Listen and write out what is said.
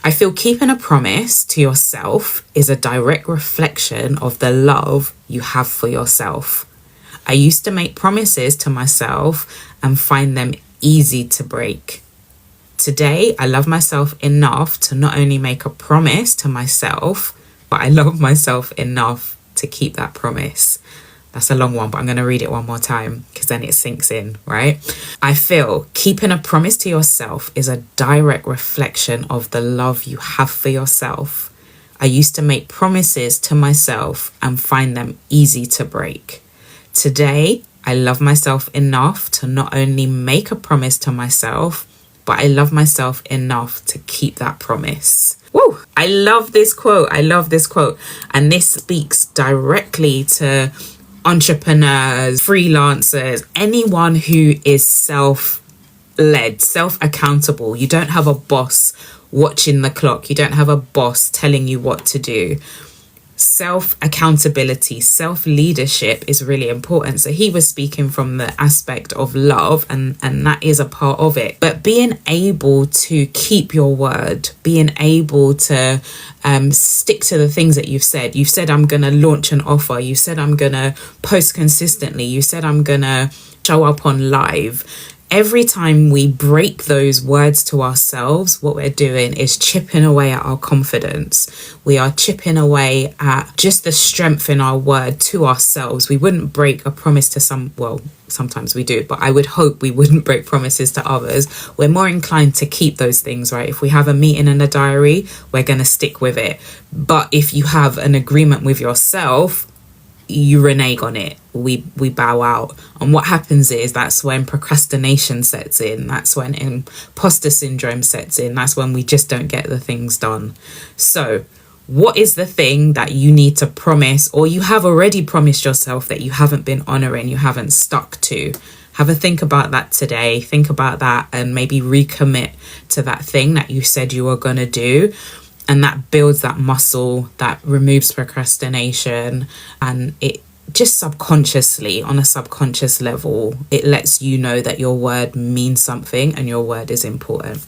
I feel keeping a promise to yourself is a direct reflection of the love you have for yourself. I used to make promises to myself and find them easy to break. Today, I love myself enough to not only make a promise to myself, but I love myself enough to keep that promise. That's a long one, but I'm going to read it one more time because then it sinks in, right? I feel keeping a promise to yourself is a direct reflection of the love you have for yourself. I used to make promises to myself and find them easy to break. Today, I love myself enough to not only make a promise to myself, but I love myself enough to keep that promise. Woo! I love this quote. And this speaks directly to entrepreneurs, freelancers, anyone who is self-led, self-accountable. You don't have a boss watching the clock. You don't have a boss telling you what to do. Self-accountability, self-leadership is really important. So he was speaking from the aspect of love, and that is a part of it. But being able to keep your word, being able to stick to the things that you've said. You've said, I'm going to launch an offer. You said, I'm going to post consistently. You said, I'm going to show up on live. Every time we break those words to ourselves, what we're doing is chipping away at our confidence. We are chipping away at just the strength in our word to ourselves. We wouldn't break a promise to sometimes we do, but I would hope we wouldn't break promises to others. We're more inclined to keep those things, right? If we have a meeting in a diary, we're going to stick with it. But if you have an agreement with yourself, you renege on it. We bow out. And what happens is that's when procrastination sets in. That's when imposter syndrome sets in. That's when we just don't get the things done. So what is the thing that you need to promise, or you have already promised yourself that you haven't been honoring, you haven't stuck to? Have a think about that today. Think about that and maybe recommit to that thing that you said you were going to do. And that builds that muscle, that removes procrastination, and it just subconsciously, on a subconscious level, it lets you know that your word means something and your word is important.